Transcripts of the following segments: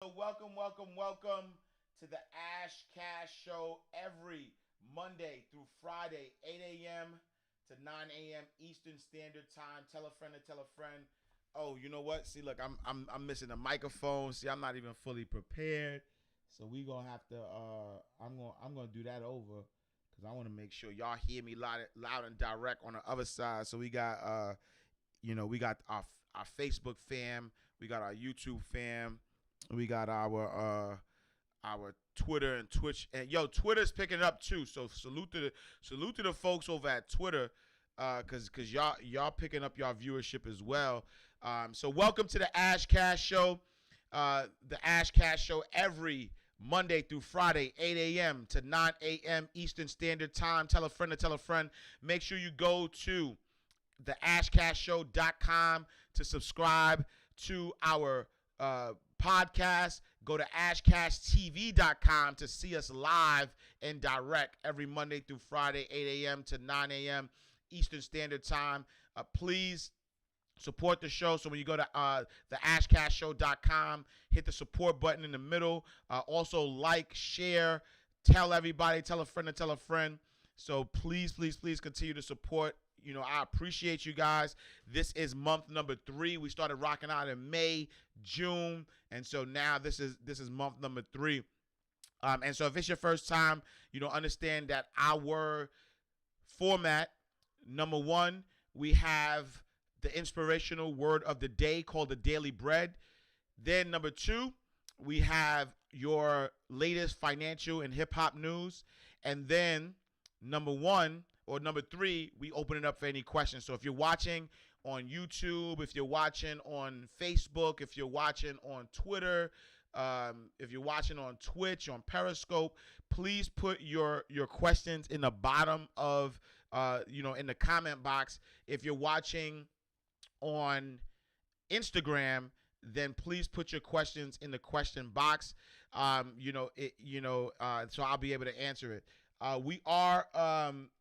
Welcome to the Ash Cash Show every Monday through Friday, 8 a.m. to 9 a.m. Eastern Standard Time. Tell a friend to tell a friend. Oh, you know what? See, look, I'm missing a microphone. See, I'm not even fully prepared, so we gonna have to. I'm gonna do that over because I want to make sure y'all hear me loud and direct on the other side. So we got we got our Facebook fam, we got our YouTube fam, we got our Twitter and Twitch, and yo, Twitter's picking up too. So salute to the folks over at Twitter, cause y'all picking up y'all viewership as well. So welcome to the Ash Cash Show. The Ash Cash Show every Monday through Friday, 8 a.m. to 9 a.m. Eastern Standard Time. Tell a friend to tell a friend. Make sure you go to theashcashshow.com to subscribe to our podcast. Go to ashcashtv.com to see us live and direct every Monday through Friday, 8 a.m. to 9 a.m. Eastern Standard Time. Please support the show. So when you go to theashcastshow.com, hit the support button in the middle. Also like, share, tell everybody, tell a friend to tell a friend. So please continue to support. I appreciate you guys. This is month number 3. We started rocking out in May, June, and so now this is month number 3. And so if it's your first time, understand that our format, number 1, we have the inspirational word of the day called the Daily Bread. Then number 2, we have your latest financial and hip hop news. And then number 3, we open it up for any questions. So if you're watching on YouTube, if you're watching on Facebook, if you're watching on Twitter, if you're watching on Twitch, on Periscope, please put your questions in the bottom of, in the comment box. If you're watching on Instagram, then please put your questions in the question box. So I'll be able to answer it. We are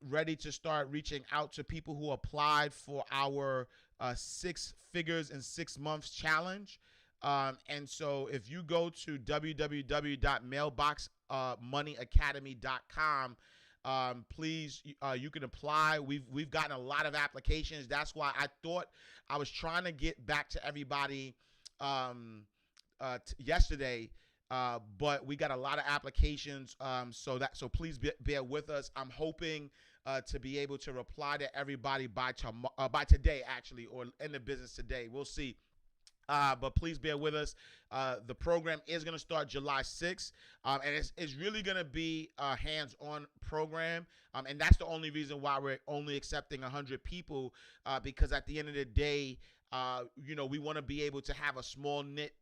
ready to start reaching out to people who applied for our 6 figures in 6 months challenge. And so if you go to www.mailboxmoneyacademy.com, please, you can apply. We've gotten a lot of applications. That's why I thought I was trying to get back to everybody yesterday. But we got a lot of applications, so please bear with us. I'm hoping to be able to reply to everybody by today, actually, or in the business today. We'll see. But please bear with us. The program is going to start July 6th, and it's really going to be a hands-on program, and that's the only reason why we're only accepting 100 people, because at the end of the day, we want to be able to have a small knit,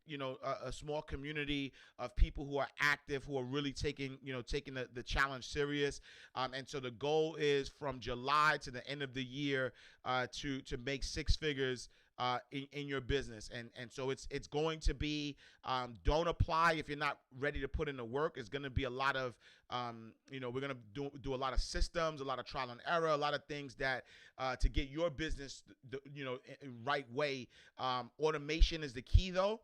a small community of people who are active, who are really taking the challenge serious. And so the goal is from July to the end of the year to make 6 figures in your business. And so it's going to be, don't apply if you're not ready to put in the work. It's going to be a lot of, we're going to do a lot of systems, a lot of trial and error, a lot of things that to get your business, right way. Automation is the key though.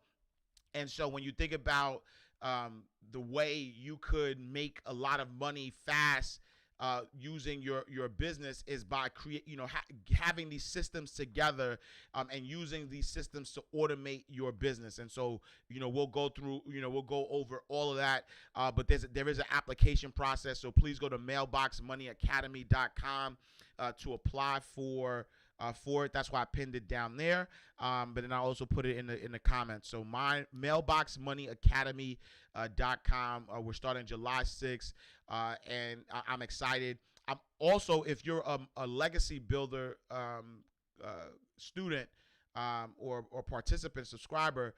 And so when you think about the way you could make a lot of money fast, using your business, is by having these systems together, and using these systems to automate your business. And so we'll go over all of that, but there is an application process. So please go to mailboxmoneyacademy.com to apply for it. That's why I pinned it down there. But then I also put it in the comments. So my mailboxmoneyacademy.com. We're starting July 6th, and I'm excited. I'm also, if you're a legacy builder student, or participant subscriber,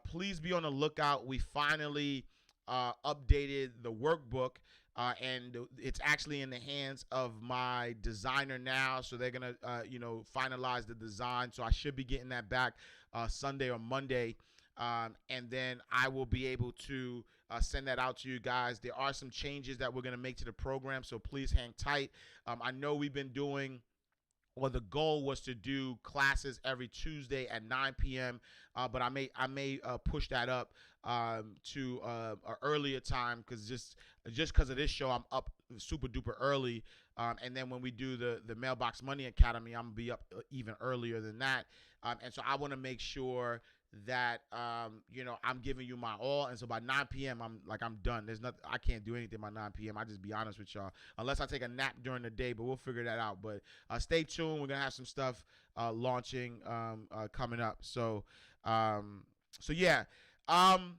please be on the lookout. We finally updated the workbook, and it's actually in the hands of my designer now. So they're gonna finalize the design. So I should be getting that back Sunday or Monday, and then I will be able to send that out to you guys. There are some changes that we're gonna make to the program, so please hang tight. I know we've been doing or the goal was to do classes every Tuesday at 9 p.m. But I may push that up to an earlier time, because just because of this show, I'm up super duper early. And then when we do the Mailbox Money Academy, I'm gonna be up even earlier than that. And so I want to make sure that I'm giving you my all. And so by 9 p.m. I'm done. There's nothing, I can't do anything by 9 p.m. I just be honest with y'all, unless I take a nap during the day, but we'll figure that out. But stay tuned. We're gonna have some stuff launching coming up. So yeah. And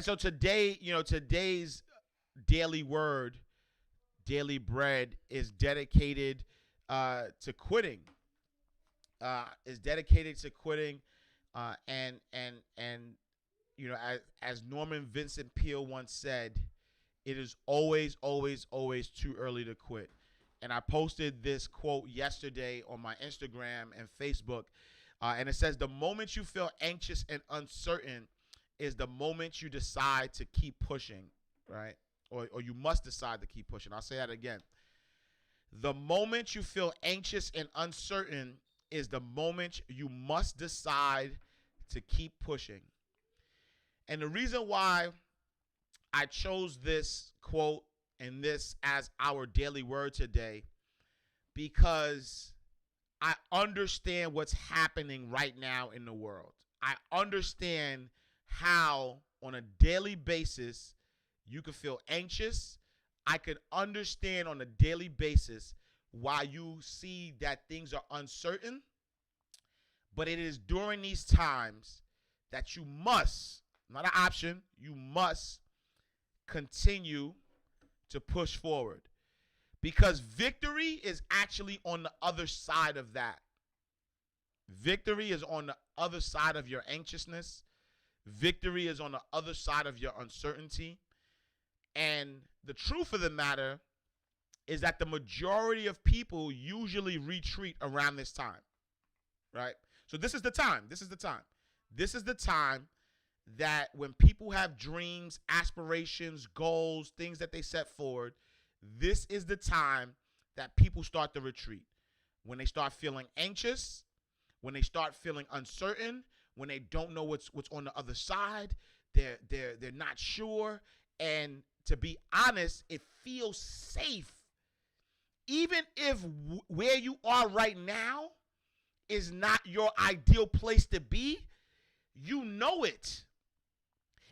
so today, today's daily word, daily bread, is dedicated to quitting. Is dedicated to quitting. And as Norman Vincent Peale once said, it is always, always, always too early to quit. And I posted this quote yesterday on my Instagram and Facebook, and it says, the moment you feel anxious and uncertain is the moment you decide to keep pushing, right? Or you must decide to keep pushing. I'll say that again. The moment you feel anxious and uncertain is the moment you must decide to keep pushing. And the reason why I chose this quote and this as our daily word today, because I understand what's happening right now in the world. I understand how on a daily basis you can feel anxious. I can understand on a daily basis why you see that things are uncertain. But it is during these times that you must, not an option, you must continue to push forward. Because victory is actually on the other side of that. Victory is on the other side of your anxiousness. Victory is on the other side of your uncertainty. And the truth of the matter is that the majority of people usually retreat around this time, right? So this is the time. This is the time. This is the time that when people have dreams, aspirations, goals, things that they set forward, this is the time that people start to retreat. When they start feeling anxious, when they start feeling uncertain, when they don't know what's on the other side, they're not sure. And to be honest, it feels safe. Even if where you are right now is not your ideal place to be, you know it.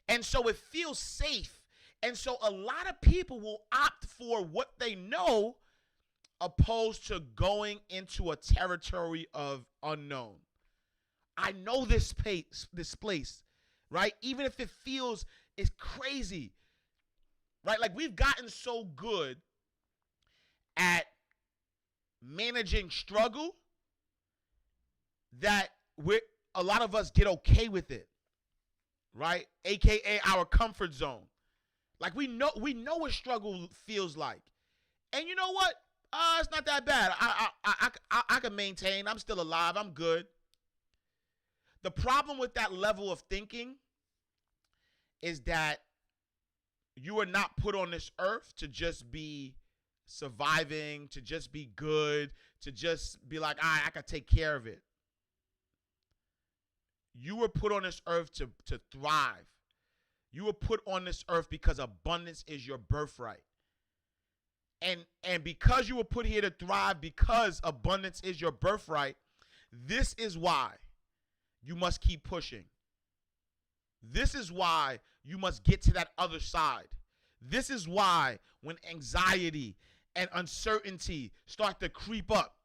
And so it feels safe. And so a lot of people will opt for what they know opposed to going into a territory of unknown. I know this place, right? Even if it feels it's crazy, right? Like, we've gotten so good at managing struggle that a lot of us get okay with it, right? AKA our comfort zone. Like, we know what struggle feels like. And you know what? It's not that bad. I can maintain. I'm still alive. I'm good. The problem with that level of thinking is that you are not put on this earth to just be surviving, to just be good, to just be like, I can take care of it. You were put on this earth to thrive. You were put on this earth because abundance is your birthright. And because you were put here to thrive, because abundance is your birthright, this is why you must keep pushing. This is why you must get to that other side. This is why when anxiety and uncertainty start to creep up,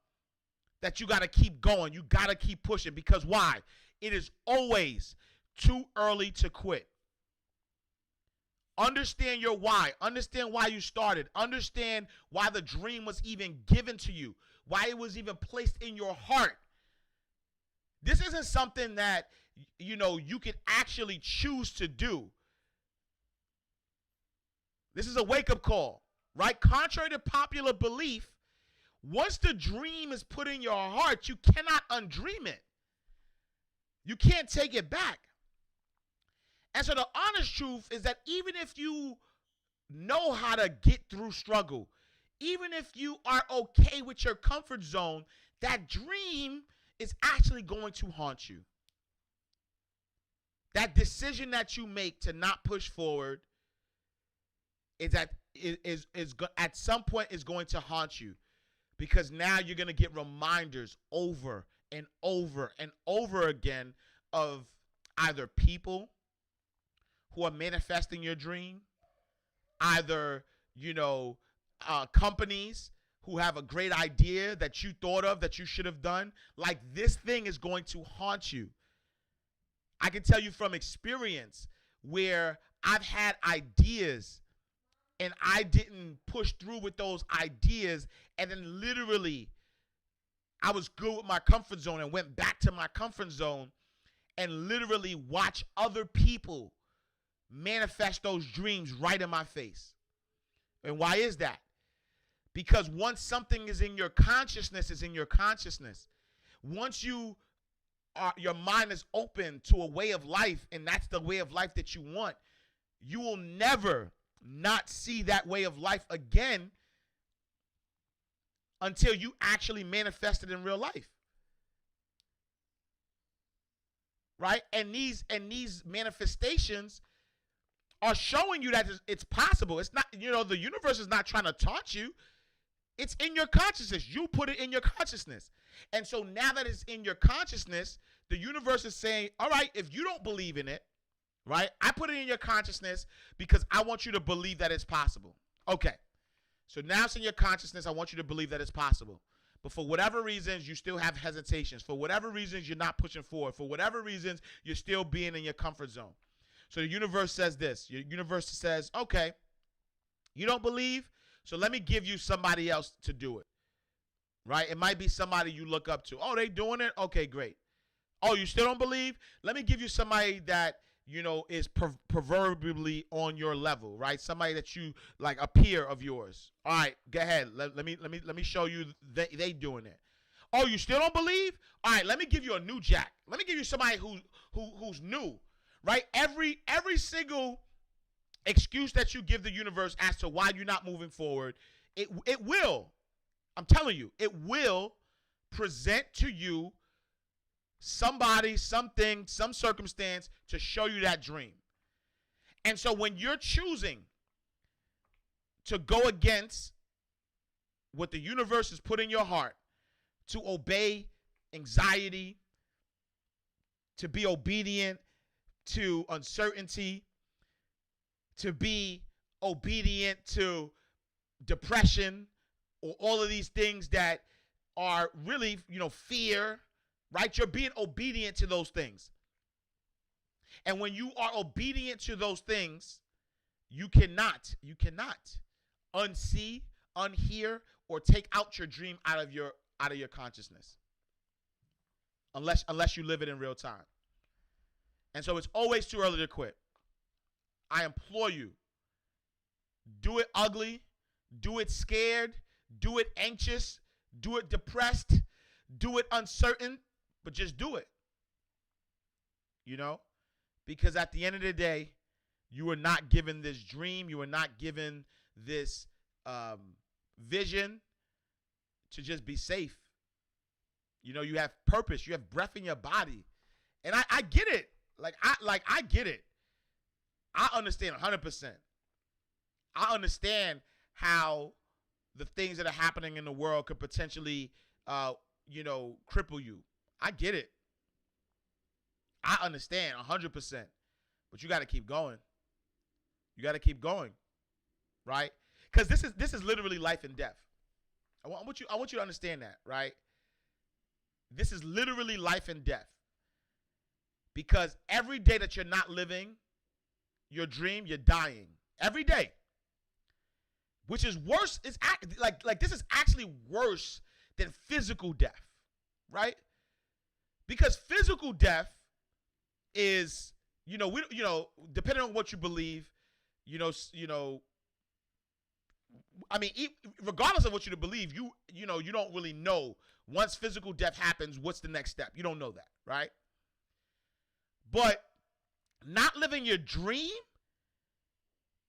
that you got to keep going. You got to keep pushing. Because why? It is always too early to quit. Understand your why. Understand why you started. Understand why the dream was even given to you. Why it was even placed in your heart. This isn't something that, you can actually choose to do. This is a wake-up call, right? Contrary to popular belief, once the dream is put in your heart, you cannot undream it. You can't take it back. And so the honest truth is that even if you know how to get through struggle, even if you are okay with your comfort zone, that dream is actually going to haunt you. That decision that you make to not push forward is at some point is going to haunt you, because now you're going to get reminders over and over and over again of either people who are manifesting your dream, either, companies who have a great idea that you thought of that you should have done. Like, this thing is going to haunt you. I can tell you from experience where I've had ideas and I didn't push through with those ideas, and then literally I was good with my comfort zone and went back to my comfort zone and literally watch other people manifest those dreams right in my face. And why is that? Because once something is in your consciousness, it's in your consciousness. Once your mind is open to a way of life, and that's the way of life that you want, you will never not see that way of life again until you actually manifest it in real life. Right? And these manifestations are showing you that it's possible. It's not, the universe is not trying to taunt you. It's in your consciousness. You put it in your consciousness. And so now that it's in your consciousness, the universe is saying, all right, if you don't believe in it, right, I put it in your consciousness because I want you to believe that it's possible. Okay. So now it's in your consciousness. I want you to believe that it's possible. But for whatever reasons, you still have hesitations. For whatever reasons, you're not pushing forward. For whatever reasons, you're still being in your comfort zone. So the universe says this. Your universe says, okay, you don't believe? So let me give you somebody else to do it. Right? It might be somebody you look up to. Oh, they doing it? Okay, great. Oh, you still don't believe? Let me give you somebody that, is proverbially on your level, right? Somebody that you like, a peer of yours. All right, go ahead. Let me show you they doing it. Oh, you still don't believe? All right, let me give you a new jack. Let me give you somebody who's new, right? Every single excuse that you give the universe as to why you're not moving forward, it will, I'm telling you, it will present to you somebody, something, some circumstance to show you that dream. And so when you're choosing to go against what the universe has put in your heart, to obey anxiety, to be obedient to uncertainty, to be obedient to depression, or all of these things that are really, fear, right? You're being obedient to those things. And when you are obedient to those things, you cannot unsee, unhear, or take out your dream out of your consciousness. Unless you live it in real time. And so it's always too early to quit. I implore you, do it ugly, do it scared, do it anxious, do it depressed, do it uncertain, but just do it. Because at the end of the day, you were not given this dream, you were not given this vision to just be safe. You have purpose, you have breath in your body. And I get it. I get it. I understand 100%. I understand how the things that are happening in the world could potentially, cripple you. I get it. I understand 100%. But you got to keep going. You got to keep going, right? Because this is literally life and death. I want you to understand that, right? This is literally life and death. Because every day that you're not living your dream, you're dying. Every day. Which is worse. It's like this is actually worse than physical death, right? Because physical death is, depending on what you believe, regardless of what you believe, you don't really know once physical death happens, what's the next step? You don't know that, right? But not living your dream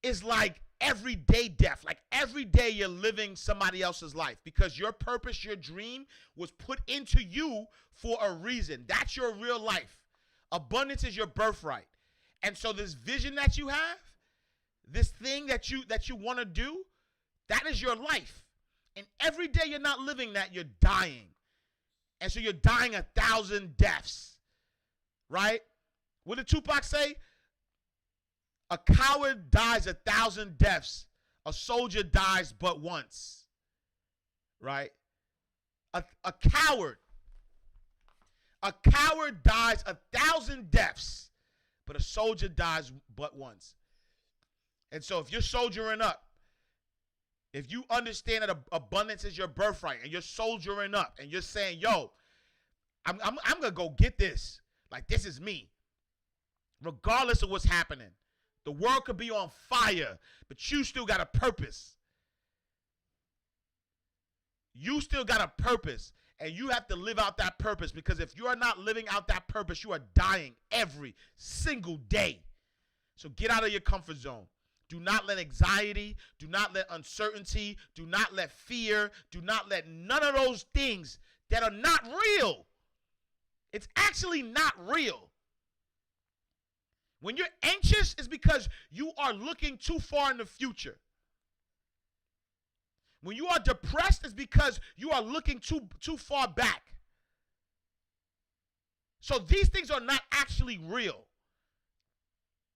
is like everyday death. Like every day you're living somebody else's life because your purpose, your dream was put into you for a reason. That's your real life. Abundance is your birthright. And so this vision that you have, this thing that you want to do, that is your life. And every day you're not living that, you're dying. And so you're dying 1,000 deaths. Right? What did Tupac say? A coward dies 1,000 deaths. A soldier dies but once. Right? A coward. A coward dies 1,000 deaths, but a soldier dies but once. And so if you're soldiering up, if you understand that abundance is your birthright and you're soldiering up and you're saying, yo, I'm going to go get this. Like, this is me. Regardless of what's happening. The world could be on fire, but you still got a purpose. You still got a purpose, and you have to live out that purpose, because if you are not living out that purpose, you are dying every single day. So get out of your comfort zone. Do not let anxiety, do not let uncertainty, do not let fear, do not let none of those things that are not real. It's actually not real. When you're anxious, it's because you are looking too far in the future. When you are depressed, it's because you are looking too far back. So these things are not actually real.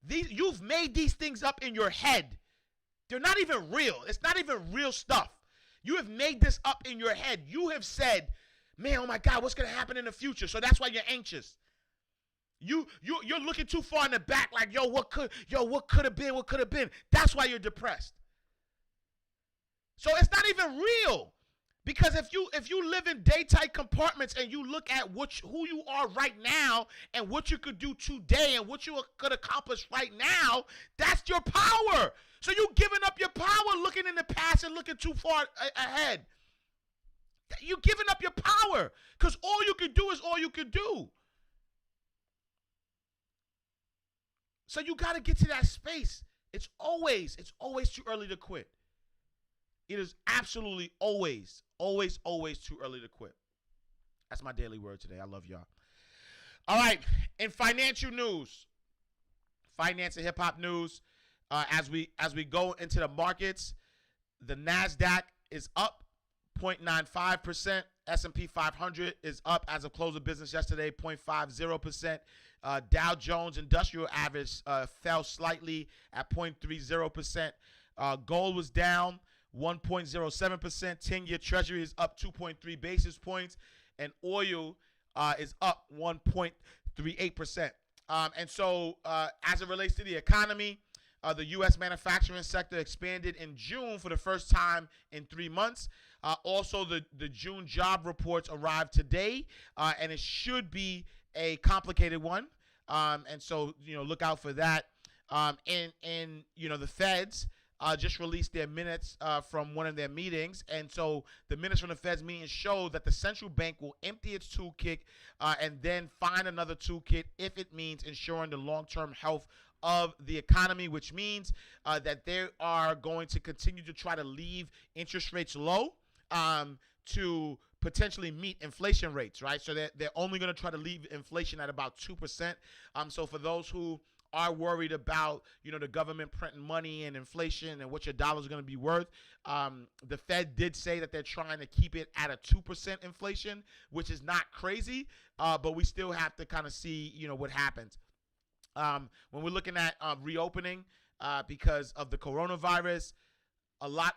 You've made these things up in your head. They're not even real. It's not even real stuff. You have made this up in your head. You have said, man, oh my God, what's going to happen in the future? So that's why you're anxious. You're looking too far in the back, like, what could have been, what could have been. That's why you're depressed. So it's not even real. Because if you live in day-tight compartments and you look at who you are right now and what you could do today and what you could accomplish right now, that's your power. So you're giving up your power looking in the past and looking too far ahead. You're giving up your power because all you can do is all you can do. So you got to get to that space. It's always too early to quit. It is absolutely always too early to quit. That's my daily word today. I love y'all. All right. In financial news, finance and hip hop news, as we go into the markets, the NASDAQ is up 0.95%. S&P 500 is up as of close of business yesterday, 0.50%. Dow Jones Industrial Average fell slightly at 0.30%. Gold was down 1.07%. 10-year Treasury is up 2.3 basis points. And oil is up 1.38%. And so as it relates to the economy, the U.S. manufacturing sector expanded in June for the first time in 3 months. Also, the June job reports arrived today, and it should be a complicated one. And so, look out for that. And the Feds just released their minutes from one of their meetings. And so the minutes from the Fed's meeting show that the central bank will empty its toolkit and then find another toolkit if it means ensuring the long-term health of the economy, which means that they are going to continue to try to leave interest rates low to potentially meet inflation rates, right? So they're only going to try to leave inflation at about 2%. So for those who are worried about, the government printing money and inflation and what your dollar is going to be worth, the Fed did say that they're trying to keep it at a 2% inflation, which is not crazy, but we still have to kind of see, what happens. When we're looking at reopening because of the coronavirus,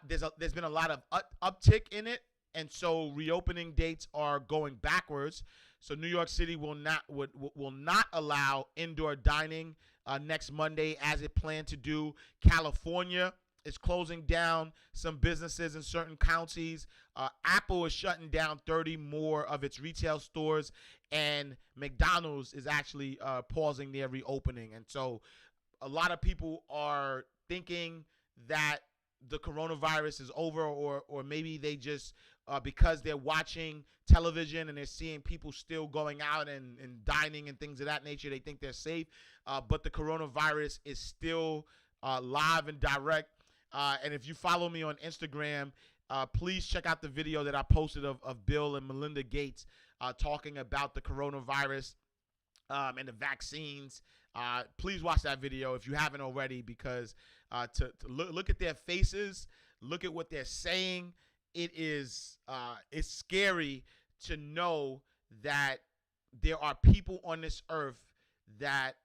there's been a lot of uptick in it, and so reopening dates are going backwards. So New York City will not allow indoor dining next Monday as it planned to do. California is closing down some businesses in certain counties. Apple is shutting down 30 more of its retail stores, and McDonald's is actually pausing their reopening. And so a lot of people are thinking that the coronavirus is over, or maybe they just because they're watching television and they're seeing people still going out and dining and things of that nature, they think they're safe. But the coronavirus is still live and direct. And if you follow me on Instagram, please check out the video that I posted of Bill and Melinda Gates talking about the coronavirus and the vaccines. Please watch that video if you haven't already, because to look at their faces, look at what they're saying. It's scary to know that there are people on this earth that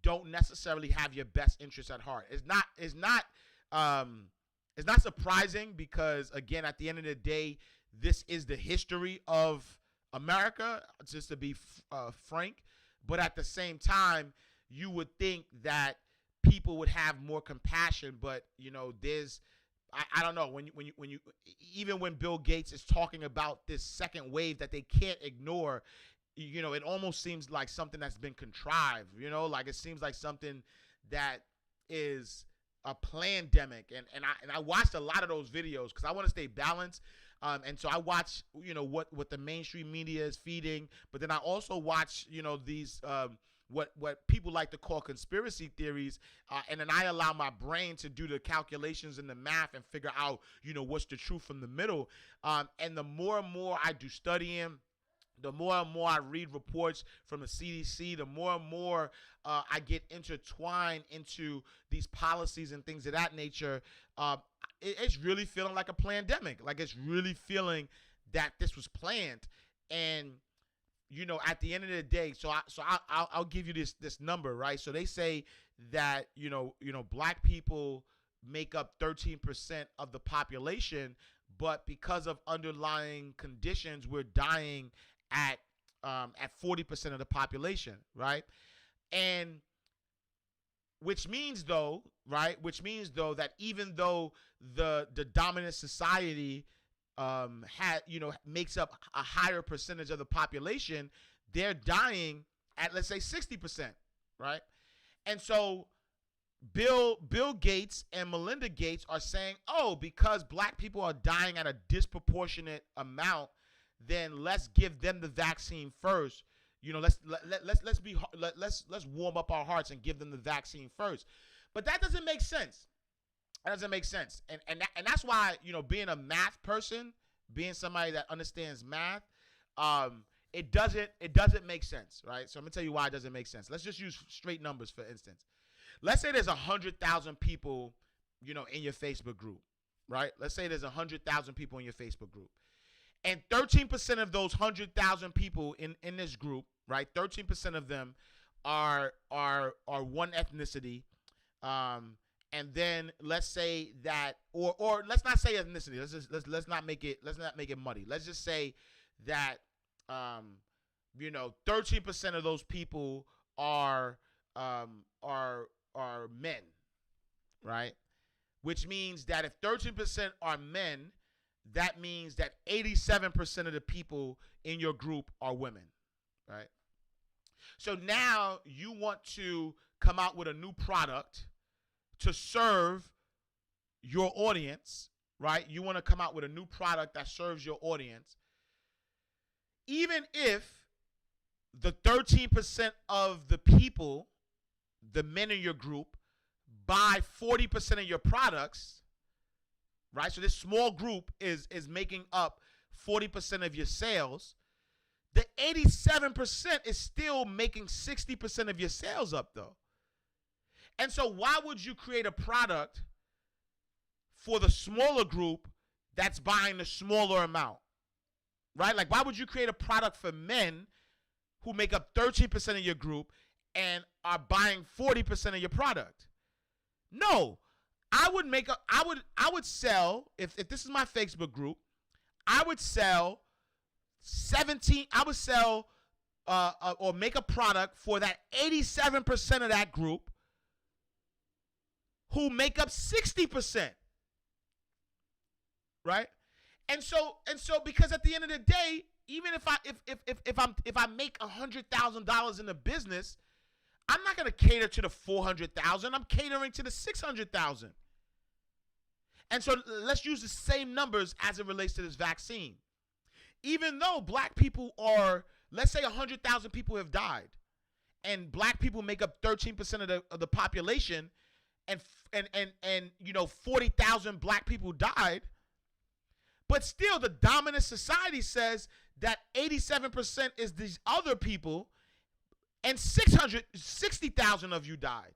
don't necessarily have your best interests at heart. It's not surprising, because again, at the end of the day, this is the history of America, just to be frank. But at the same time, you would think that people would have more compassion. But I don't know, when you even when Bill Gates is talking about this second wave that they can't ignore, it almost seems like something that's been contrived. Like it seems like something that is a plandemic. And I watched a lot of those videos because I want to stay balanced. And so I watch, what the mainstream media is feeding, but then I also watch, these what people like to call conspiracy theories, and then I allow my brain to do the calculations and the math and figure out, what's the truth from the middle. And the more and more I do studying, the more and more I read reports from the CDC, the more and more I get intertwined into these policies and things of that nature. It's really feeling like a plandemic. Like it's really feeling that this was planned. And at the end of the day, I'll give you this number, right? So they say that black people make up 13% of the population, but because of underlying conditions, we're dying at 40% of the population, right? And which means though that even though the dominant society makes up a higher percentage of the population, they're dying at, let's say, 60%, right? And so Bill Gates and Melinda Gates are saying, oh, because black people are dying at a disproportionate amount, then let's give them the vaccine first. Let's warm up our hearts and give them the vaccine first. But that doesn't make sense. That doesn't make sense. And that's why, being a math person, being somebody that understands math, it doesn't make sense, right? So I'm gonna tell you why it doesn't make sense. Let's just use straight numbers, for instance. Let's say there's 100,000 people, in your Facebook group, right? Let's say there's 100,000 people in your Facebook group. And 13% of those 100,000 people in this group, right? 13% of them are one ethnicity. And then let's say that, or let's not say ethnicity. Let's not make it muddy. Let's just say that 13% of those people are men, right? Which means that if 13% are men, that means that 87% of the people in your group are women, right? So now you want to come out with a new product to serve your audience, right? You want to come out with a new product that serves your audience. Even if the 13% of the people, the men in your group, buy 40% of your products, right? So this small group is making up 40% of your sales. The 87% is still making 60% of your sales up, though. And so why would you create a product for the smaller group that's buying the smaller amount, right? Like, why would you create a product for men who make up 13% of your group and are buying 40% of your product? No. I would sell, if this is my Facebook group, I would sell or make a product for that 87% of that group who make up 60%, right? And so because at the end of the day, even if I make $100,000 in the business, I'm not going to cater to the 400,000. I'm catering to the 600,000. And so let's use the same numbers as it relates to this vaccine. Even though black people are, let's say 100,000 people have died, and black people make up 13% of the population, and 40,000 black people died, but still the dominant society says that 87% is these other people, and 660,000 of you died.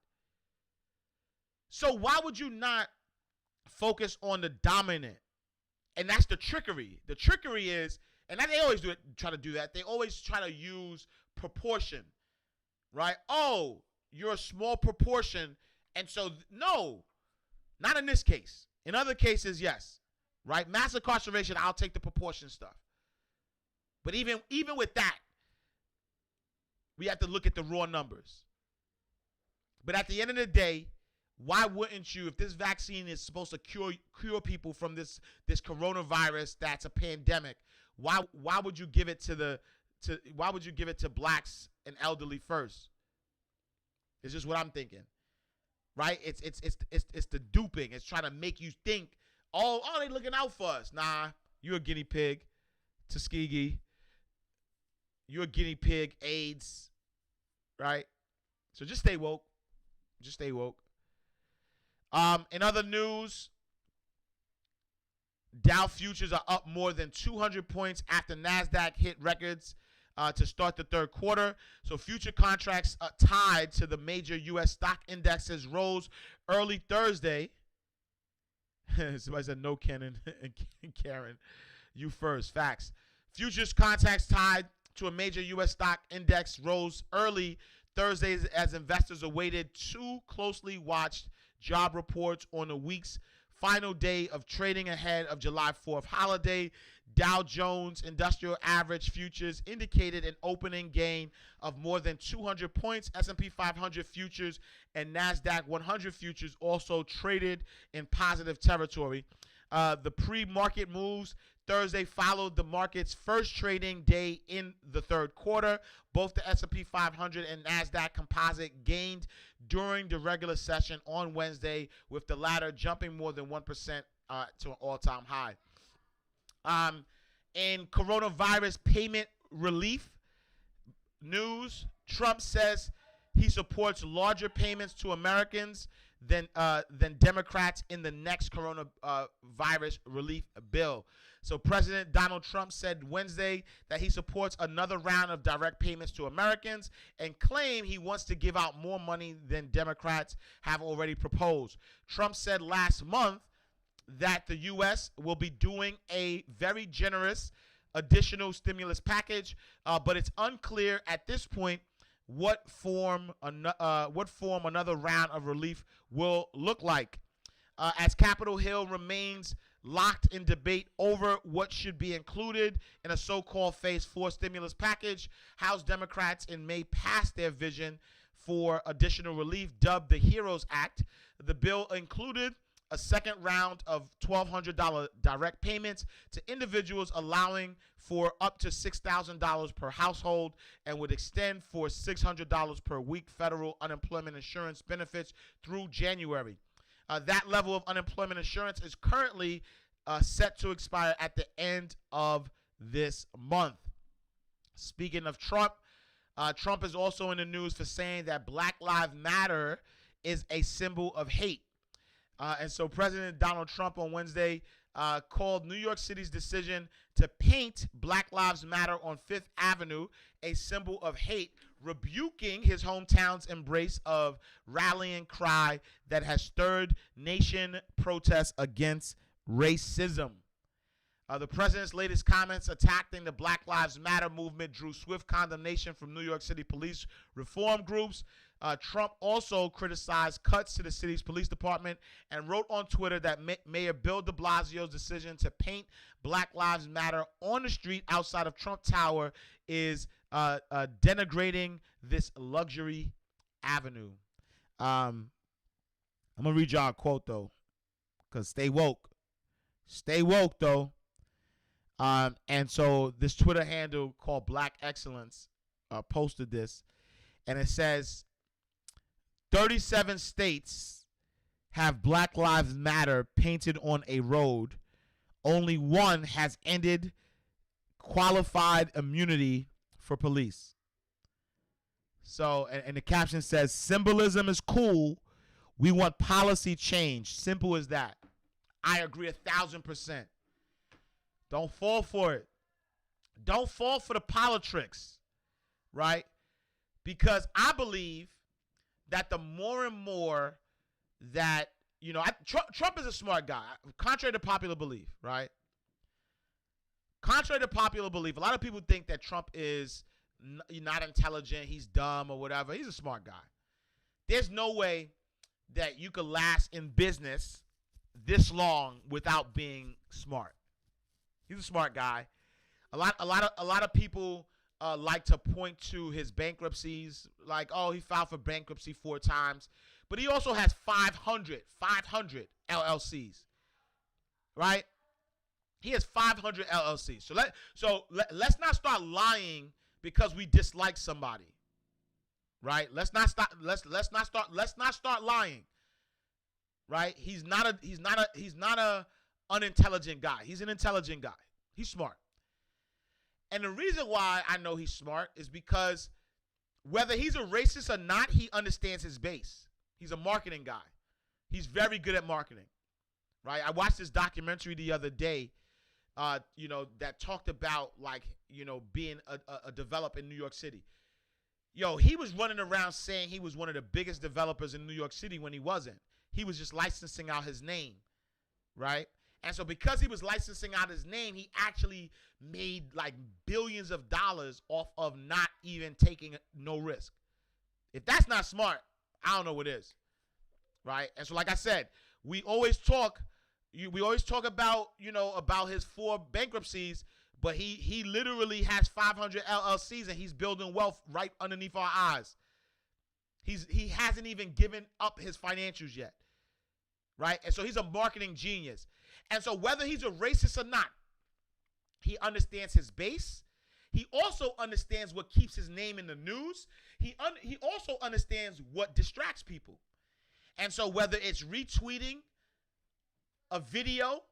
So why would you not focus on the dominant? And that's the trickery. The trickery is, and they always try to do that. They always try to use proportion, right? Oh, you're a small proportion, and so no, not in this case. In other cases, yes, right? Mass incarceration, I'll take the proportion stuff. But even with that, we have to look at the raw numbers. But at the end of the day, why wouldn't you, if this vaccine is supposed to cure people from this coronavirus that's a pandemic, why would you give it to blacks and elderly first? It's just what I'm thinking, right? It's the duping. It's trying to make you think, oh, they looking out for us. Nah, you're a guinea pig, Tuskegee. You're a guinea pig, AIDS, right? So just stay woke. Just stay woke. In other news, Dow futures are up more than 200 points after NASDAQ hit records to start the third quarter. So future contracts tied to the major U.S. stock indexes rose early Thursday. Somebody said no, Kenan and Karen. You first. Facts. Futures contracts tied to a major U.S. stock index rose early Thursday as investors awaited two closely watched job reports on the week's final day of trading ahead of July 4th holiday. Dow Jones Industrial Average futures indicated an opening gain of more than 200 points. S&P 500 futures and NASDAQ 100 futures also traded in positive territory. The pre-market moves Thursday followed the market's first trading day in the third quarter. Both the S&P 500 and NASDAQ composite gained during the regular session on Wednesday, with the latter jumping more than 1% to an all-time high. In coronavirus payment relief news, Trump says he supports larger payments to Americans than Democrats in the next coronavirus relief bill. So President Donald Trump said Wednesday that he supports another round of direct payments to Americans and claimed he wants to give out more money than Democrats have already proposed. Trump said last month that the U.S. will be doing a very generous additional stimulus package, but it's unclear at this point what form another round of relief will look like. As Capitol Hill remains locked in debate over what should be included in a so-called Phase 4 stimulus package, House Democrats in May passed their vision for additional relief, dubbed the HEROES Act. The bill included a second round of $1,200 direct payments to individuals, allowing for up to $6,000 per household, and would extend for $600 per week federal unemployment insurance benefits through January. That level of unemployment insurance is currently set to expire at the end of this month. Speaking of Trump, Trump is also in the news for saying that Black Lives Matter is a symbol of hate. And so President Donald Trump on Wednesday called New York City's decision to paint Black Lives Matter on Fifth Avenue a symbol of hate, rebuking his hometown's embrace of rallying cry that has stirred nation protests against racism. The president's latest comments attacking the Black Lives Matter movement drew swift condemnation from New York City police reform groups. Trump also criticized cuts to the city's police department and wrote on Twitter that Mayor Bill de Blasio's decision to paint Black Lives Matter on the street outside of Trump Tower is denigrating this luxury avenue. I'm going to read y'all a quote, though, because stay woke. Stay woke, though. And so this Twitter handle called Black Excellence posted this, and it says, 37 states have Black Lives Matter painted on a road. Only one has ended qualified immunity for police. So, and the caption says, symbolism is cool. We want policy change. Simple as that. I agree 1,000%. Don't fall for it. Don't fall for the politics, right? Because I believe that the more and more that, Trump is a smart guy, contrary to popular belief, right? Contrary to popular belief, a lot of people think that Trump is not intelligent, he's dumb or whatever. He's a smart guy. There's no way that you could last in business this long without being smart. He's a smart guy. A lot of people like to point to his bankruptcies, like, oh, he filed for bankruptcy 4 times, but he also has 500 LLCs, right? He has 500 LLCs. So let's not start lying because we dislike somebody, right? Let's not start lying, right? He's not a unintelligent guy. He's an intelligent guy. He's smart. And the reason why I know he's smart is because whether he's a racist or not, he understands his base. He's a marketing guy. He's very good at marketing, right? I watched this documentary the other day, that talked about, being a developer in New York City. Yo, he was running around saying he was one of the biggest developers in New York City when he wasn't. He was just licensing out his name, right? And so because he was licensing out his name, he actually made like billions of dollars off of not even taking no risk. If that's not smart, I don't know what is, right? And so like I said, we always talk about, about his 4 bankruptcies, but he literally has 500 LLCs and he's building wealth right underneath our eyes. He hasn't even given up his financials yet, right? And so he's a marketing genius. And so whether he's a racist or not, he understands his base. He also understands what keeps his name in the news. He also understands what distracts people. And so whether it's retweeting a video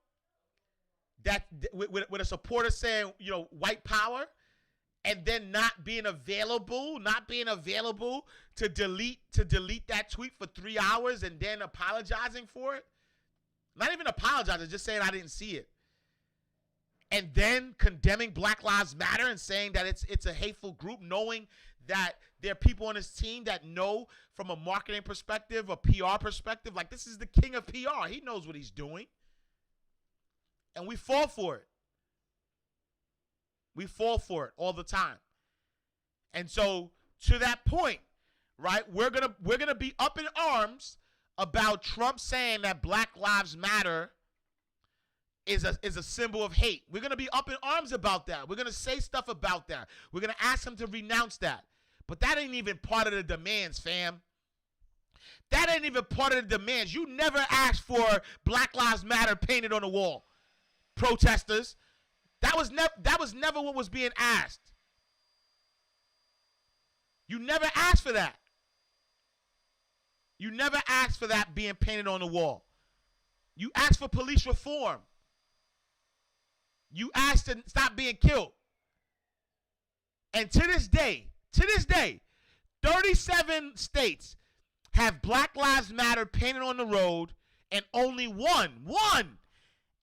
that with a supporter saying, white power, and then not being available to delete that tweet for 3 hours and then apologizing for it. Not even apologizing, just saying I didn't see it. And then condemning Black Lives Matter and saying that it's a hateful group, knowing that there are people on his team that know from a marketing perspective, a PR perspective, like this is the king of PR. He knows what he's doing. And we fall for it. We fall for it all the time. And so to that point, right, we're gonna be up in arms about Trump saying that Black Lives Matter is a symbol of hate. We're gonna be up in arms about that. We're gonna say stuff about that. We're gonna ask him to renounce that. But that ain't even part of the demands, fam. That ain't even part of the demands. You never asked for Black Lives Matter painted on the wall. Protesters. That was never what was being asked. You never asked for that. You never asked for that being painted on the wall. You asked for police reform. You asked to stop being killed. And to this day, 37 states have Black Lives Matter painted on the road, and only one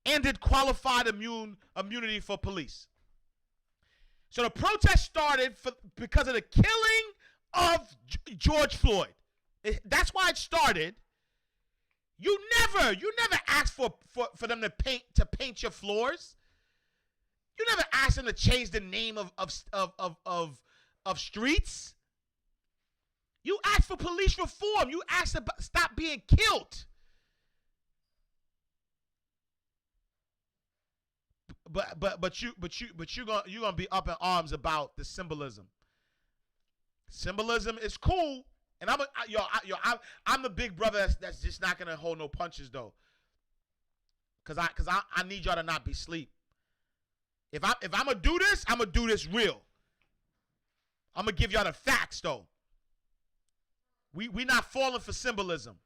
ended qualified immunity for police. So the protest started because of the killing of George Floyd. That's why it started. You never asked for them to paint your floors. You never asked them to change the name of streets. You asked for police reform. You asked to stop being killed. But you're gonna be up in arms about the symbolism. Symbolism is cool, and I'm the big brother that's just not gonna hold no punches though. Cause I need y'all to not be asleep. If I'm gonna do this, I'm gonna do this real. I'm gonna give y'all the facts though. We not falling for symbolism.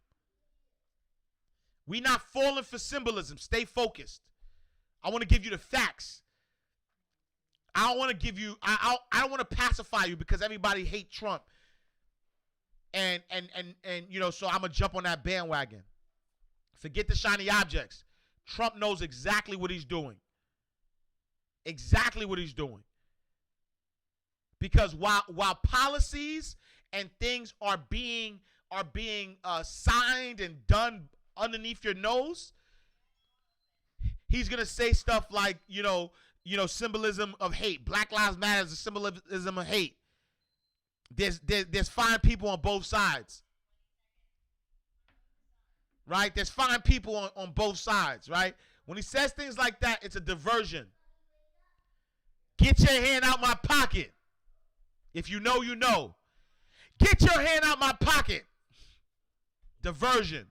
We not falling for symbolism. Stay focused. I want to give you the facts. I don't want to give you. I don't want to pacify you because everybody hates Trump. And so I'm gonna jump on that bandwagon. Forget the shiny objects. Trump knows exactly what he's doing. Exactly what he's doing. Because while policies and things are being signed and done underneath your nose, he's gonna say stuff like symbolism of hate. Black Lives Matter is a symbolism of hate. There's fine people on both sides, right? There's fine people on both sides, right? When he says things like that, it's a diversion. Get your hand out my pocket. If you know, you know. Get your hand out my pocket. Diversion.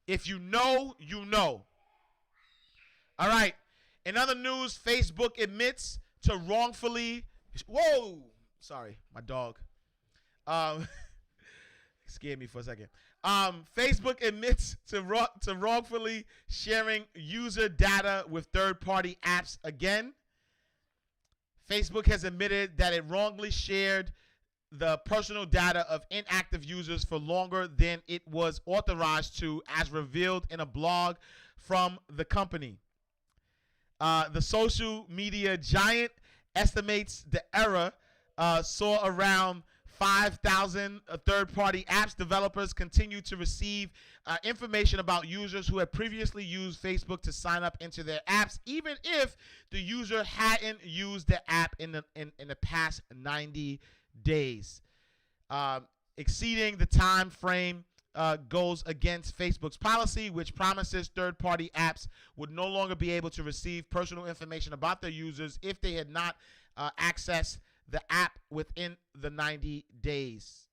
If you know, you know. All right. In other news, Facebook admits to wrongfully. Whoa. Sorry, my dog. Scared me for a second. Facebook admits to wrongfully sharing user data with third-party apps again. Facebook has admitted that it wrongly shared the personal data of inactive users for longer than it was authorized to, as revealed in a blog from the company. The social media giant estimates the error saw around 5,000 third-party apps. Developers continue to receive information about users who had previously used Facebook to sign up into their apps, even if the user hadn't used the app in the past 90 days. Exceeding the time frame goes against Facebook's policy, which promises third-party apps would no longer be able to receive personal information about their users if they had not accessed the app within the 90 days.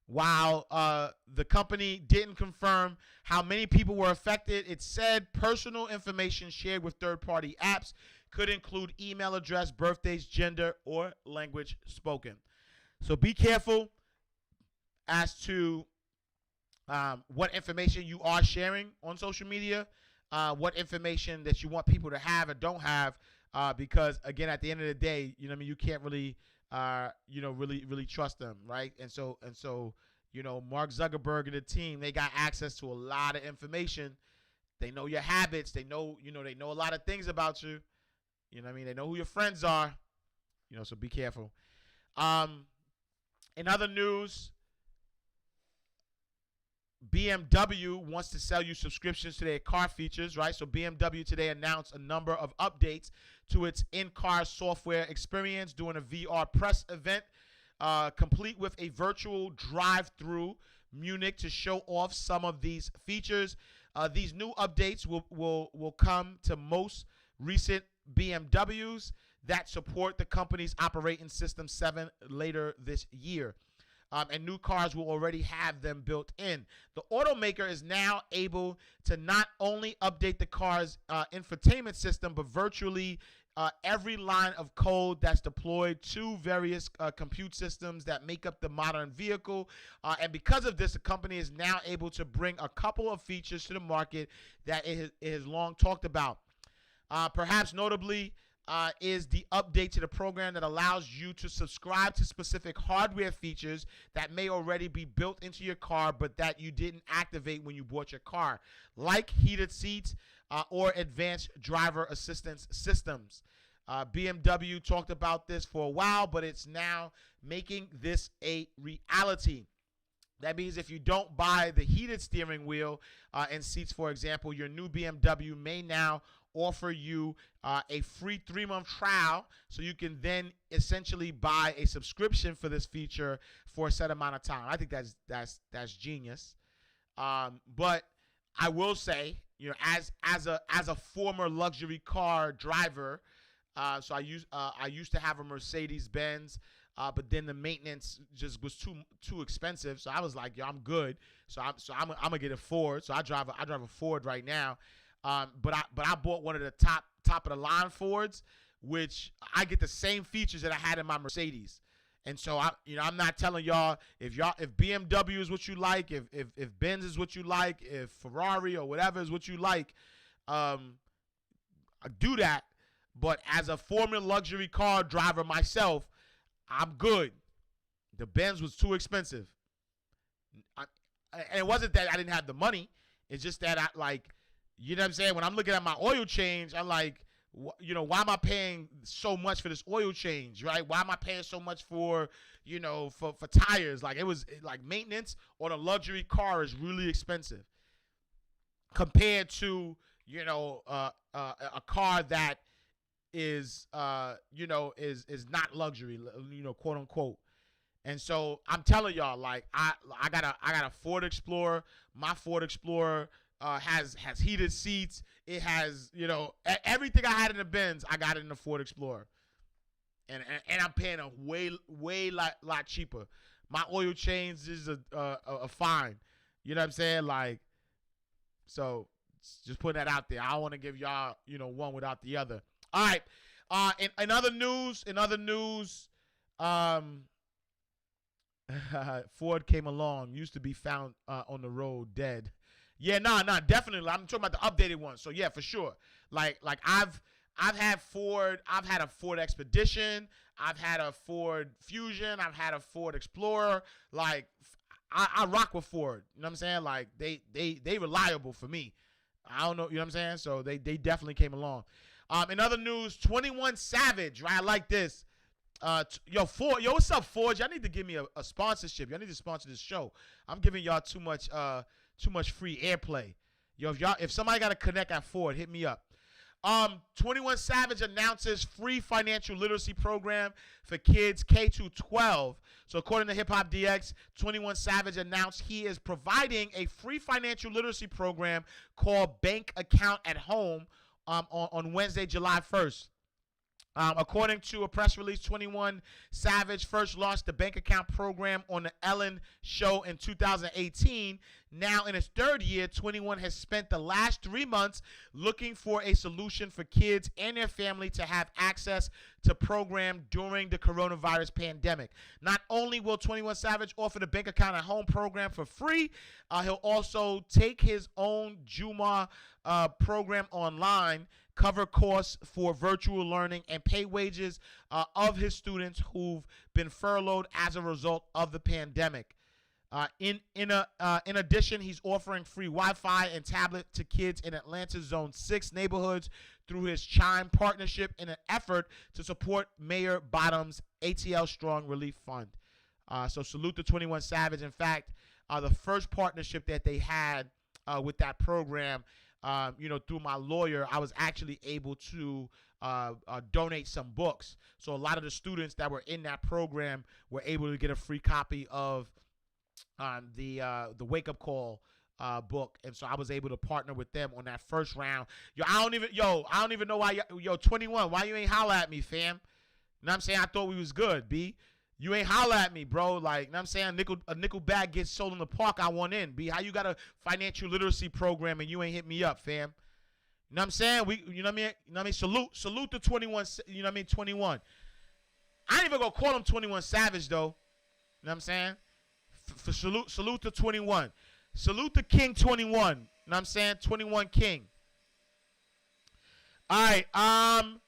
While the company didn't confirm how many people were affected, it said personal information shared with third-party apps could include email address, birthdays, gender, or language spoken. So be careful as to what information you are sharing on social media, what information that you want people to have and don't have. Because again, at the end of the day, you can't really, really trust them, right? And so, Mark Zuckerberg and the team, they got access to a lot of information. They know your habits. They know, they know a lot of things about you. They know who your friends are. So be careful. In other news, BMW wants to sell you subscriptions to their car features, right? So BMW today announced a number of updates to its in-car software experience during a VR press event, complete with a virtual drive-through Munich to show off some of these features. These new updates will come to most recent BMWs that support the company's operating system 7 later this year. And new cars will already have them built in. The automaker is now able to not only update the car's infotainment system, but virtually every line of code that's deployed to various compute systems that make up the modern vehicle. And because of this, the company is now able to bring a couple of features to the market that it has long talked about. Perhaps notably, is the update to the program that allows you to subscribe to specific hardware features that may already be built into your car, but that you didn't activate when you bought your car, like heated seats or advanced driver assistance systems. BMW talked about this for a while, but it's now making this a reality. That means if you don't buy the heated steering wheel and seats, for example, your new BMW may now offer you a free 3-month trial, so you can then essentially buy a subscription for this feature for a set amount of time. I think that's genius. But I will say, as a former luxury car driver, so I used to have a Mercedes Benz. But then the maintenance just was too expensive, so I was like, I'm good. So I'm gonna get a Ford. So I drive a Ford right now. But I bought one of the top of the line Fords, which I get the same features that I had in my Mercedes. And so I'm not telling y'all if BMW is what you like, if Benz is what you like, if Ferrari or whatever is what you like, do that. But as a former luxury car driver myself, I'm good. The Benz was too expensive. And it wasn't that I didn't have the money. It's just that I like, you know what I'm saying? When I'm looking at my oil change, I'm like, why am I paying so much for this oil change, right? Why am I paying so much for, for tires? Like like maintenance on a luxury car is really expensive compared to, a car that is, is not luxury, quote unquote. And so I'm telling y'all, like I got a Ford Explorer. My Ford Explorer has heated seats. It has everything I had in the Benz. I got it in the Ford Explorer, and I'm paying a way lot cheaper. My oil change is a fine. You know what I'm saying? Like, so just putting that out there. I don't want to give y'all one without the other. All right. In other news, Ford came along, used to be found on the road dead. Yeah, definitely. I'm talking about the updated one. So yeah, for sure. Like I've had Ford. I've had a Ford Expedition. I've had a Ford Fusion. I've had a Ford Explorer. Like I rock with Ford. You know what I'm saying? Like they reliable for me. I don't know. You know what I'm saying? So they definitely came along. In other news, 21 Savage. Right, I like this. Ford, what's up, Ford? Y'all need to give me a sponsorship. Y'all need to sponsor this show. I'm giving y'all too much free airplay. If somebody got to connect at Ford, hit me up. 21 Savage announces free financial literacy program for kids K to 12. So according to Hip Hop DX, 21 Savage announced he is providing a free financial literacy program called Bank Account at Home on Wednesday, July 1st. According to a press release, 21 Savage first launched the bank account program on the Ellen Show in 2018. Now, in its third year, 21 has spent the last 3 months looking for a solution for kids and their family to have access to program during the coronavirus pandemic. Not only will 21 Savage offer the bank account at home program for free, he'll also take his own Juma program online, cover costs for virtual learning, and pay wages of his students who've been furloughed as a result of the pandemic. In addition, he's offering free Wi-Fi and tablet to kids in Atlanta's Zone 6 neighborhoods through his Chime partnership in an effort to support Mayor Bottom's ATL Strong Relief Fund. So salute to 21 Savage. In fact, the first partnership that they had with that program, through my lawyer, I was actually able to donate some books. So a lot of the students that were in that program were able to get a free copy of the Wake Up Call book, and so I was able to partner with them on that first round. I don't even know why 21. Why you ain't holler at me, fam? You know what I'm saying? I thought we was good, B. You ain't holler at me, bro. Like, you know what I'm saying? A nickel bag gets sold in the park, I want in. B, how you got a financial literacy program and you ain't hit me up, fam? You know what I'm saying? You know what I mean? Salute to 21, 21. I ain't even gonna call him 21 Savage, though. You know what I'm saying? Salute to 21. Salute to King 21. You know what I'm saying? 21 King. All right.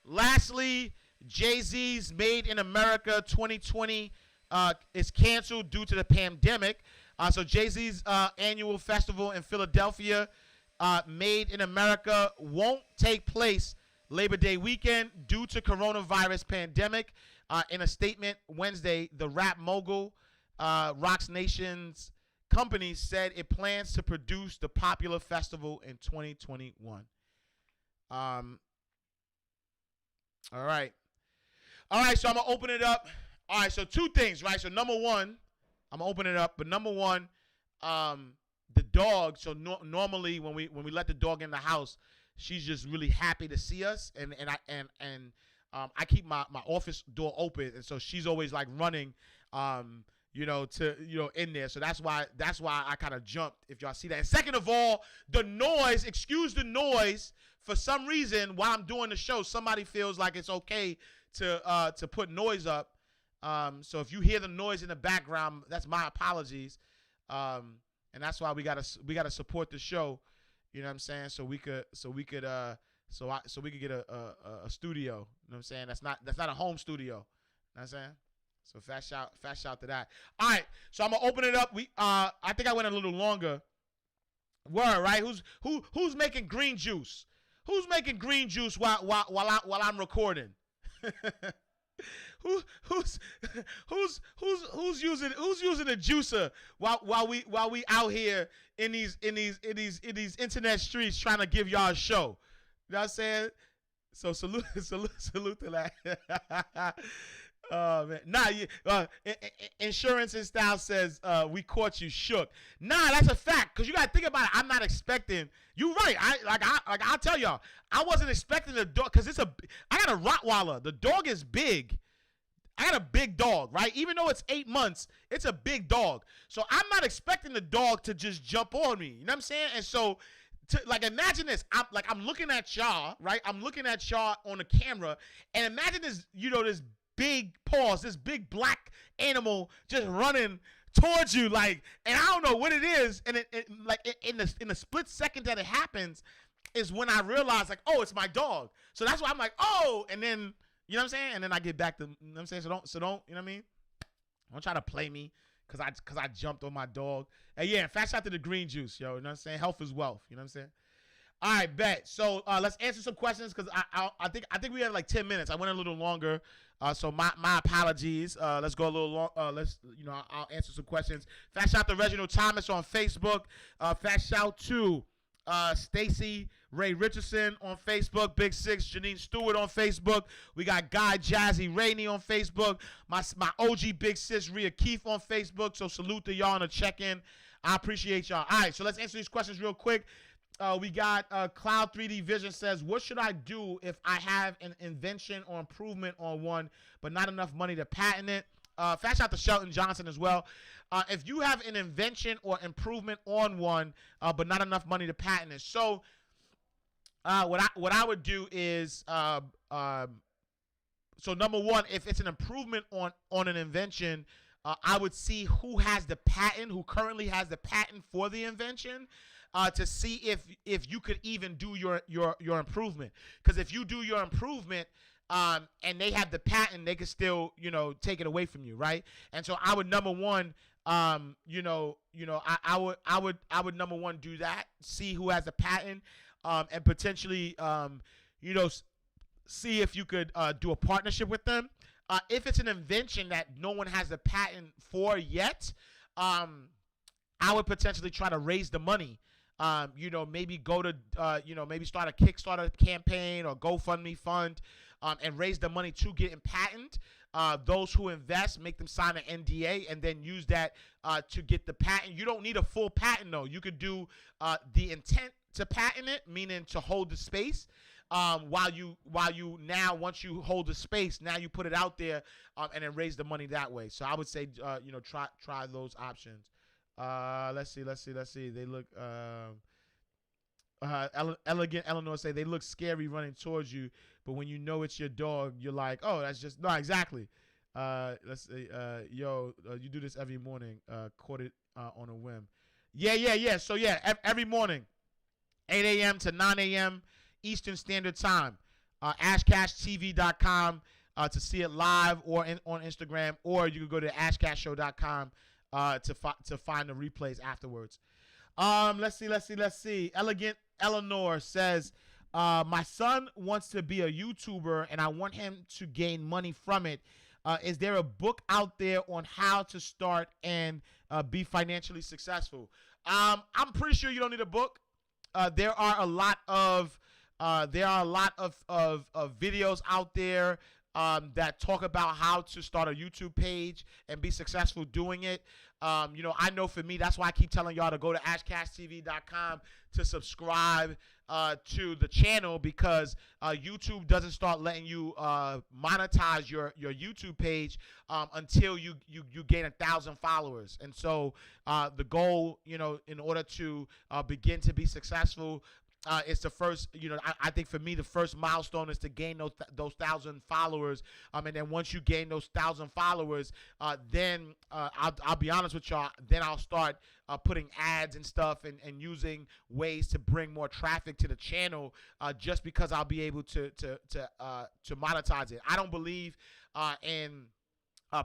Lastly, Jay-Z's Made in America 2020 is canceled due to the pandemic. So Jay-Z's annual festival in Philadelphia, Made in America, won't take place Labor Day weekend due to coronavirus pandemic. In a statement Wednesday, the rap mogul, Roc Nation's company, said it plans to produce the popular festival in 2021. All right. All right, so I'm going to open it up. All right, so two things, right? So number one, I'm going to open it up. But number one, the dog, so normally when we let the dog in the house, she's just really happy to see us. And I keep my office door open. And so she's always like running, in there. So that's why I kind of jumped, if y'all see that. And second of all, the noise, excuse the noise. For some reason, while I'm doing the show, somebody feels like it's okay to put noise up. So if you hear the noise in the background, that's my apologies. And that's why we gotta support the show. You know what I'm saying? So we could get a studio. You know what I'm saying? That's not a home studio. You know what I'm saying? So fast shout to that. All right, so I'm gonna open it up. I think I went a little longer. Word, right? Who's making green juice? Who's making green juice while I'm recording? Who's using a juicer while we out here in these internet streets trying to give y'all a show? You know what I'm saying? So salute to that. Oh man, Insurance and Style says we caught you shook. Nah, that's a fact. Cause you gotta think about it. I'm not expecting. You right. I'll tell y'all. I wasn't expecting the dog. Cause I got a Rottweiler. The dog is big. I got a big dog, right? Even though it's 8 months, it's a big dog. So I'm not expecting the dog to just jump on me. You know what I'm saying? And so, imagine this. I'm looking at y'all, right? I'm looking at y'all on the camera, and imagine this. This big paws, this big black animal just running towards you, and I don't know what it is, and in the split second that it happens is when I realize oh, it's my dog. So that's why I'm like, oh, and then you know what I'm saying, and then I get back to, you know what I'm saying. So don't you know what I mean? Don't try to play me because I jumped on my dog. And yeah, fast out to the green juice, yo. You know what I'm saying? Health is wealth. You know what I'm saying? All right, bet. So let's answer some questions because I think we have 10 minutes. I went a little longer. So my apologies. Let's go a little long. I'll answer some questions. Fast shout to Reginald Thomas on Facebook. Fast shout to Stacy Ray Richardson on Facebook. Big Six Janine Stewart on Facebook. We got Guy Jazzy Rainey on Facebook. My OG Big Sis Rhea Keefe on Facebook. So salute to y'all on the check-in. I appreciate y'all. All right, so let's answer these questions real quick. We got Cloud 3D Vision says, what should I do if I have an invention or improvement on one, but not enough money to patent it? Fast out to Shelton Johnson as well. If you have an invention or improvement on one, but not enough money to patent it. So what I would do is, so number one, if it's an improvement on an invention, I would see who has the patent, who currently has the patent for the invention. To see if you could even do your improvement. Because if you do your improvement and they have the patent, they could still take it away from you, right? And so I would number one, I would number one do that, see who has the patent, and potentially see if you could do a partnership with them. If it's an invention that no one has the patent for yet, I would potentially try to raise the money. Maybe go to, maybe start a Kickstarter campaign or GoFundMe fund, and raise the money to get in patent. Those who invest, make them sign an NDA and then use that to get the patent. You don't need a full patent though. You could do the intent to patent it, meaning to hold the space. While you now, once you hold the space, now you put it out there, and then raise the money that way. So I would say, try those options. Let's see. They look, Elegant Eleanor say they look scary running towards you, but when you know it's your dog, you're like, oh, that's just, no, exactly. Let's say, you do this every morning, caught it on a whim. Yeah. So yeah, every morning, 8 a.m. to 9 a.m. Eastern Standard Time. AshCashTV.com to see it live or on Instagram, or you can go to AshCashShow.com to find the replays afterwards. Let's see. Elegant Eleanor says, my son wants to be a YouTuber and I want him to gain money from it. Is there a book out there on how to start and be financially successful? I'm pretty sure you don't need a book. There are a lot of videos out there that talk about how to start a YouTube page and be successful doing it. I know for me, that's why I keep telling y'all to go to AshCashTV.com to subscribe to the channel, because YouTube doesn't start letting you monetize your YouTube page until you gain 1,000 followers. And so the goal, in order to begin to be successful, it's the first, I think for me, the first milestone is to gain those 1,000 followers. And then once you gain those 1,000 followers, then I'll be honest with y'all, then I'll start putting ads and stuff and using ways to bring more traffic to the channel, just because I'll be able to monetize it. I don't believe in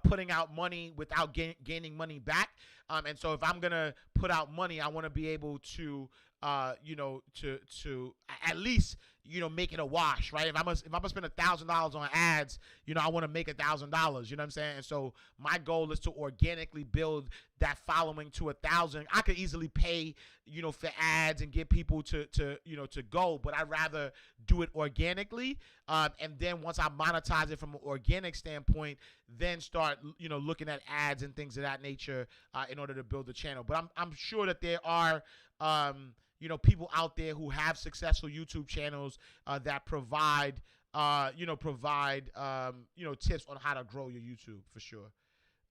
putting out money without gaining money back. And so if I'm gonna put out money, I want to be able to, to at least make it a wash, right? If I'm gonna spend $1,000 on ads, I want to make $1,000. You know what I'm saying? And so my goal is to organically build that following to 1,000. I could easily pay, for ads and get people to go, but I'd rather do it organically. And then once I monetize it from an organic standpoint, then start, looking at ads and things of that nature in order to build the channel. But I'm sure that there are, people out there who have successful YouTube channels that provide tips on how to grow your YouTube for sure.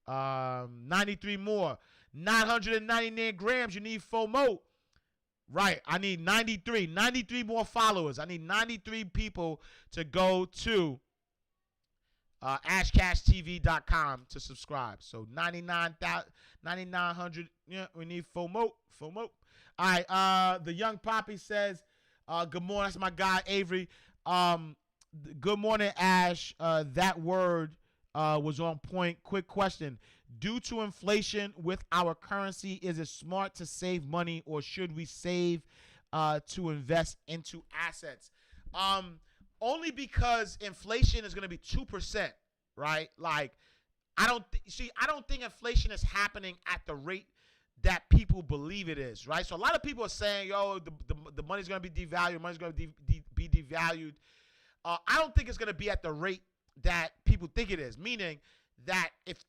93 more, 999 grams. You need FOMO. Right. I need 93 more followers. I need 93 people to go to ashcashtv.com to subscribe. So 9,900. Yeah, we need FOMO. All right. The young Poppy says, good morning. That's my guy, Avery. Good morning, Ash. That word was on point. Quick question. Due to inflation with our currency, is it smart to save money, or should we save to invest into assets? Only because inflation is going to be 2%, right? Like, I don't think inflation is happening at the rate that people believe it is, right? So a lot of people are saying, yo, the money's going to be devalued, money's going to be devalued. I don't think it's going to be at the rate that people think it is, meaning that if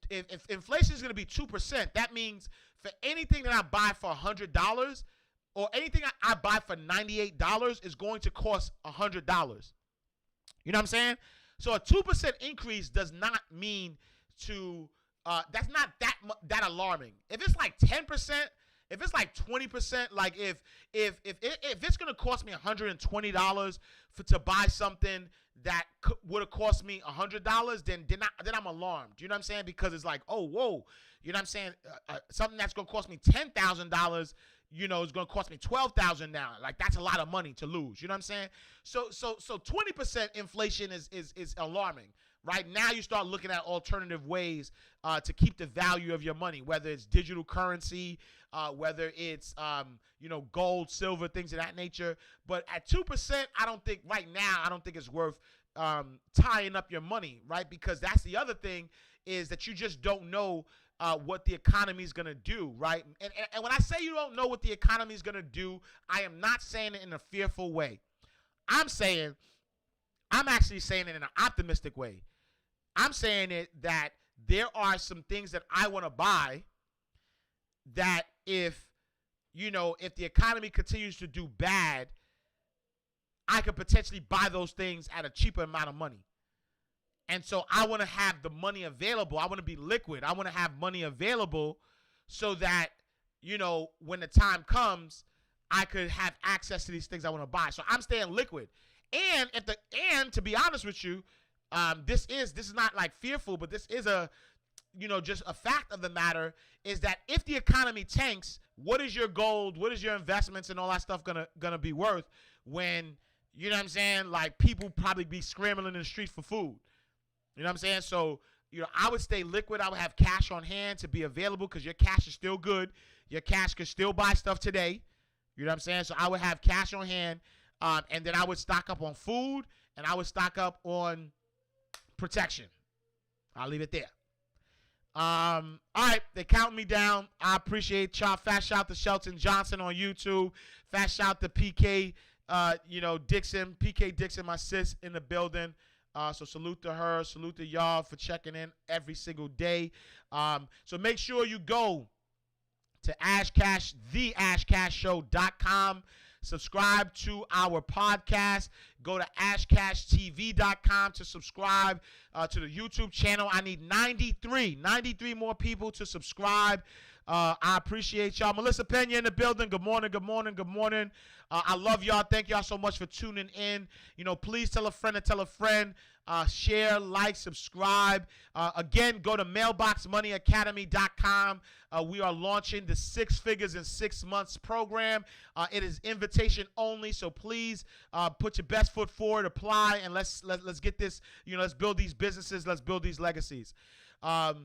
inflation is going to be 2%, that means for anything that I buy for $100 or anything I buy for $98 is going to cost $100. You know what I'm saying? So a 2% increase does not mean to that's not that alarming. If it's like 10%, if it's like 20%, like if it's gonna cost me $120 to buy something that would have cost me $100, then I'm alarmed. You know what I'm saying? Because it's like, oh, whoa, you know what I'm saying? Something that's gonna cost me $10,000, is gonna cost me $12,000 now. Like, that's a lot of money to lose. You know what I'm saying? So 20% inflation is alarming. Right now, you start looking at alternative ways to keep the value of your money, whether it's digital currency, whether it's gold, silver, things of that nature. But at 2%, I don't think it's worth tying up your money, right? Because that's the other thing, is that you just don't know what the economy is going to do, right? And when I say you don't know what the economy is going to do, I am not saying it in a fearful way. I'm actually saying it in an optimistic way. I'm saying it that there are some things that I want to buy that if the economy continues to do bad, I could potentially buy those things at a cheaper amount of money. And so I want to have the money available. I want to be liquid. I want to have money available so that, when the time comes, I could have access to these things I want to buy. So I'm staying liquid. And to be honest with you, this is not like fearful, but this is just a fact of the matter, is that if the economy tanks, what is your gold, what is your investments and all that stuff gonna be worth when, you know what I'm saying, like, people probably be scrambling in the streets for food. You know what I'm saying? So, I would stay liquid. I would have cash on hand to be available, because your cash is still good. Your cash could still buy stuff today. You know what I'm saying? So I would have cash on hand, and then I would stock up on food, and I would stock up on protection. I'll leave it there. All right, they count me down. I appreciate y'all. Fast shout to Shelton Johnson on YouTube. Fast shout to PK, Dixon, PK Dixon, my sis in the building. So salute to her. Salute to y'all for checking in every single day. So make sure you go to theashcashshow.com. Subscribe to our podcast. Go to ashcashtv.com to subscribe to the YouTube channel. I need 93 more people to subscribe. I appreciate y'all. Melissa Pena in the building. Good morning. I love y'all. Thank y'all so much for tuning in. Please tell a friend to tell a friend. Share, like, subscribe. Again, go to mailboxmoneyacademy.com. We are launching the 6 Figures in 6 Months program. It is invitation only, so please put your best best foot forward, apply, and let's get this, let's build these businesses, let's build these legacies. All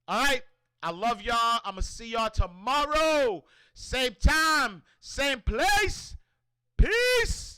right. I love y'all. I'm going to see y'all tomorrow. Same time, same place. Peace.